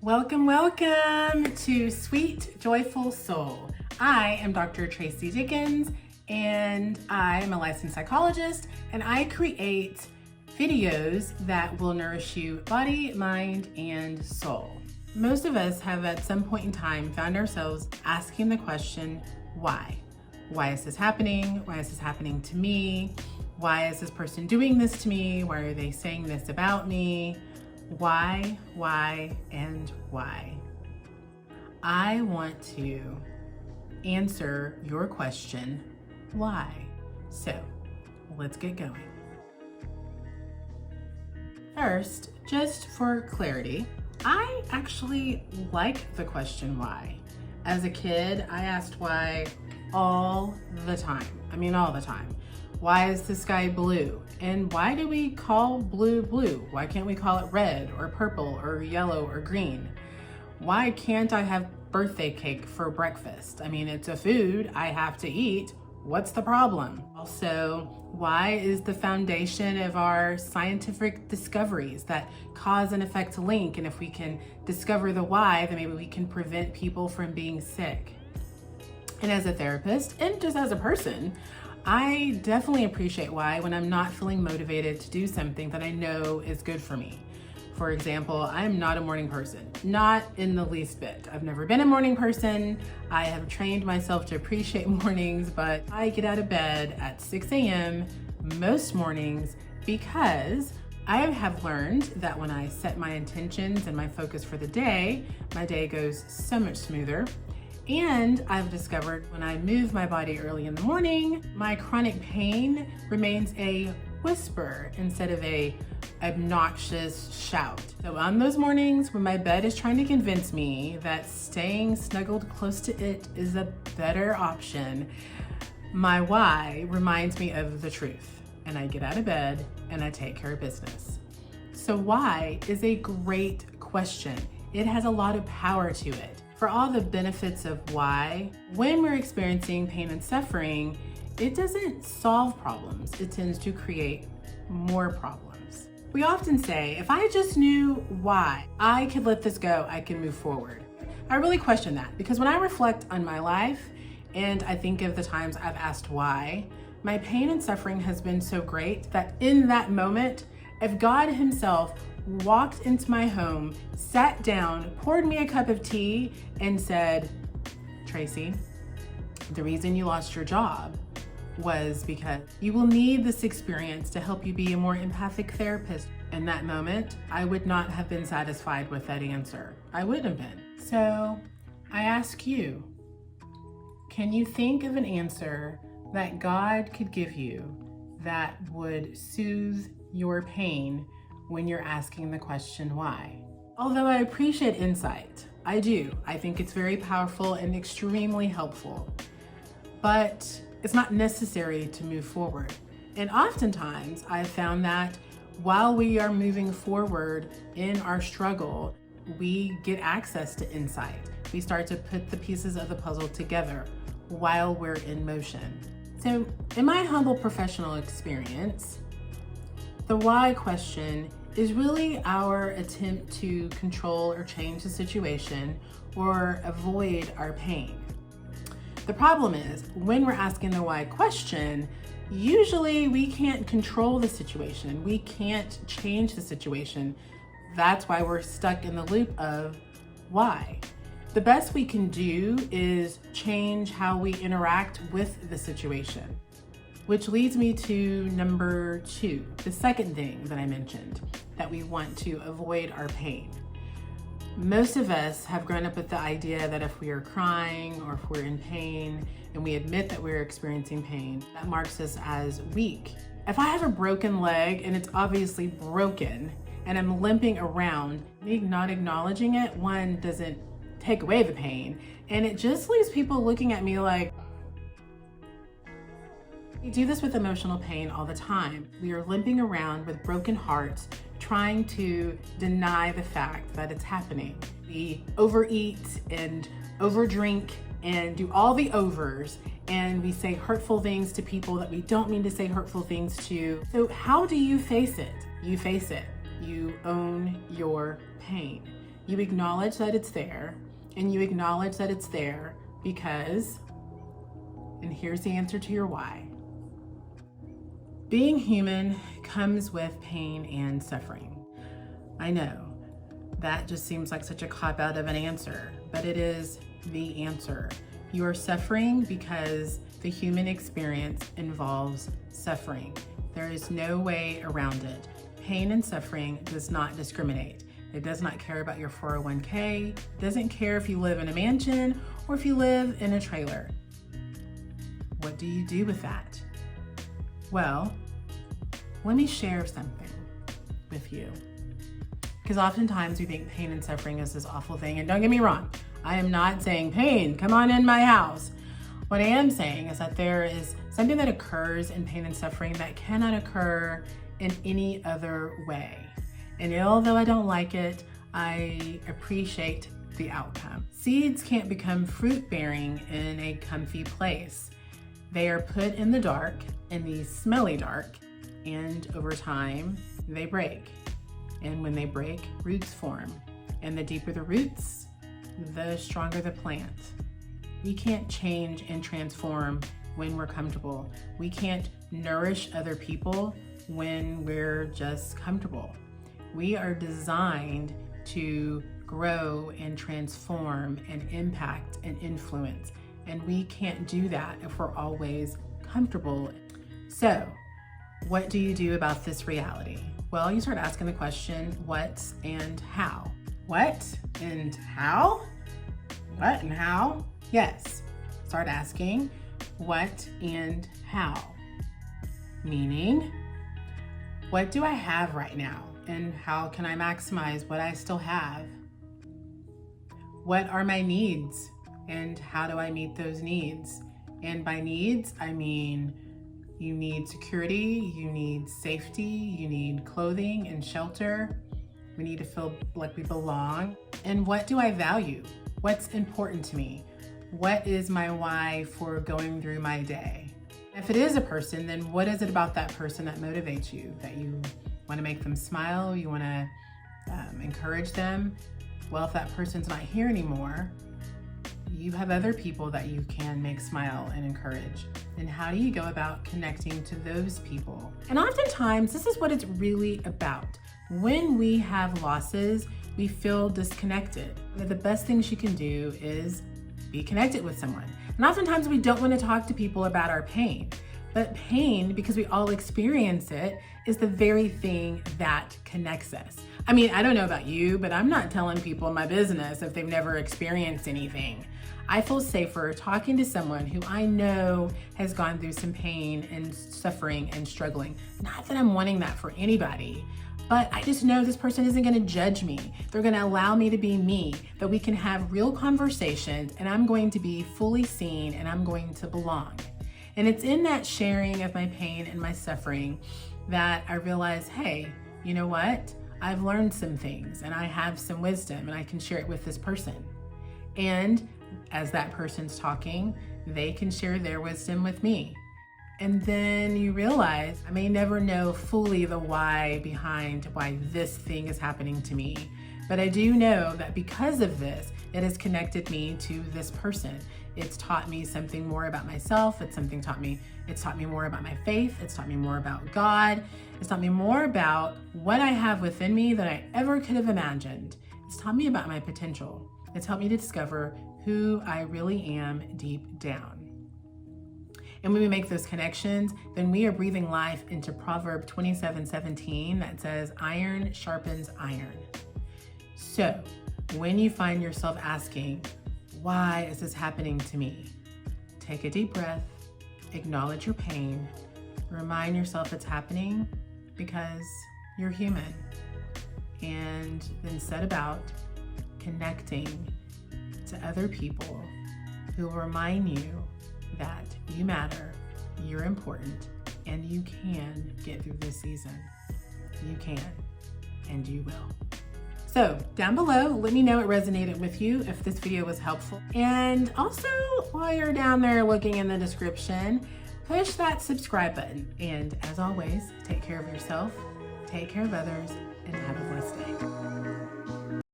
Welcome, welcome to Sweet Joyful Soul. I am Dr. Tracy Dickens, and I am a licensed psychologist, and I create videos that will nourish you body, mind, and soul. Most of us have at some point in time found ourselves asking the question, why? Why is this happening? Why is this happening to me? Why is this person doing this to me? Why are they saying this about me? Why, and why? I want to answer your question, why? So let's get going. First, just for clarity, I actually like the question why. As a kid, I asked why all the time. All the time. Why is the sky blue? And why do we call blue blue? Why can't we call it red or purple or yellow or green? Why can't I have birthday cake for breakfast? It's a food I have to eat. What's the problem? Also, why is the foundation of our scientific discoveries that cause and effect link? And if we can discover the why, then maybe we can prevent people from being sick. And as a therapist, and just as a person, I definitely appreciate why when I'm not feeling motivated to do something that I know is good for me. For example, I'm not a morning person, not in the least bit. I've never been a morning person. I have trained myself to appreciate mornings, but I get out of bed at 6 a.m. most mornings because I have learned that when I set my intentions and my focus for the day, my day goes so much smoother. And I've discovered when I move my body early in the morning, my chronic pain remains a whisper instead of a obnoxious shout. So on those mornings when my bed is trying to convince me that staying snuggled close to it is a better option, my why reminds me of the truth. And I get out of bed and I take care of business. So why is a great question. It has a lot of power to it. For all the benefits of why, when we're experiencing pain and suffering, it doesn't solve problems. It tends to create more problems. We often say, if I just knew why, I could let this go, I can move forward. I really question that because when I reflect on my life and I think of the times I've asked why, my pain and suffering has been so great that in that moment, if God Himself walked into my home, sat down, poured me a cup of tea, and said, Tracy, the reason you lost your job was because you will need this experience to help you be a more empathic therapist. In that moment, I would not have been satisfied with that answer. I wouldn't have been. So I ask you, can you think of an answer that God could give you that would soothe your pain when you're asking the question why? Although I appreciate insight, I do. I think it's very powerful and extremely helpful, but it's not necessary to move forward. And oftentimes I've found that while we are moving forward in our struggle, we get access to insight. We start to put the pieces of the puzzle together while we're in motion. So in my humble professional experience, the why question is really our attempt to control or change the situation or avoid our pain. The problem is when we're asking the why question, usually we can't control the situation. We can't change the situation. That's why we're stuck in the loop of why. The best we can do is change how we interact with the situation. Which leads me to number 2, the second thing that I mentioned, that we want to avoid our pain. Most of us have grown up with the idea that if we are crying or if we're in pain and we admit that we're experiencing pain, that marks us as weak. If I have a broken leg and it's obviously broken and I'm limping around, me not acknowledging it, one, doesn't take away the pain, and it just leaves people looking at me like, we do this with emotional pain all the time. We are limping around with broken hearts, trying to deny the fact that it's happening. We overeat and overdrink and do all the overs, and we say hurtful things to people that we don't mean to say hurtful things to. So how do you face it? You face it. You own your pain. You acknowledge that it's there, and you acknowledge that it's there because, and here's the answer to your why. Being human comes with pain and suffering. I know, that just seems like such a cop-out of an answer, but it is the answer. You are suffering because the human experience involves suffering. There is no way around it. Pain and suffering does not discriminate. It does not care about your 401k. It doesn't care if you live in a mansion or if you live in a trailer. What do you do with that? Well, let me share something with you. Because oftentimes we think pain and suffering is this awful thing. And don't get me wrong, I am not saying, pain, come on in my house. What I am saying is that there is something that occurs in pain and suffering that cannot occur in any other way. And although I don't like it, I appreciate the outcome. Seeds can't become fruit bearing in a comfy place. They are put in the dark, in the smelly dark, and over time they break. And when they break, roots form. And the deeper the roots, the stronger the plant. We can't change and transform when we're comfortable. We can't nourish other people when we're just comfortable. We are designed to grow and transform and impact and influence. And we can't do that if we're always comfortable. So, what do you do about this reality? Well, you start asking the question, what and how? What and how? What and how? Yes. Start asking what and how. Meaning, what do I have right now? And how can I maximize what I still have? What are my needs? And how do I meet those needs? And by needs, I mean you need security, you need safety, you need clothing and shelter. We need to feel like we belong. And what do I value? What's important to me? What is my why for going through my day? If it is a person, then what is it about that person that motivates you? That you want to make them smile, you want to encourage them? Well, if that person's not here anymore, you have other people that you can make smile and encourage. And how do you go about connecting to those people? And oftentimes, this is what it's really about. When we have losses, we feel disconnected. The best things you can do is be connected with someone. And oftentimes we don't want to talk to people about our pain. But pain, because we all experience it, is the very thing that connects us. I mean, I don't know about you, but I'm not telling people my business if they've never experienced anything. I feel safer talking to someone who I know has gone through some pain and suffering and struggling. Not that I'm wanting that for anybody, but I just know this person isn't gonna judge me. They're gonna allow me to be me, that we can have real conversations, and I'm going to be fully seen and I'm going to belong. And it's in that sharing of my pain and my suffering that I realize, hey, you know what? I've learned some things and I have some wisdom and I can share it with this person. And as that person's talking, they can share their wisdom with me. And then you realize I may never know fully the why behind why this thing is happening to me, but I do know that because of this, it has connected me to this person. It's taught me something more about myself. It's taught me more about my faith. It's taught me more about God. It's taught me more about what I have within me than I ever could have imagined. It's taught me about my potential. It's helped me to discover who I really am deep down. And when we make those connections, then we are breathing life into Proverb 27:17 that says, iron sharpens iron. So when you find yourself asking, why is this happening to me? Take a deep breath, acknowledge your pain, remind yourself it's happening because you're human, and then set about connecting to other people who will remind you that you matter, you're important, and you can get through this season. You can, and you will. So down below, let me know it resonated with you, if this video was helpful. And also, while you're down there looking in the description, push that subscribe button. And as always, take care of yourself, take care of others, and have a blessed day.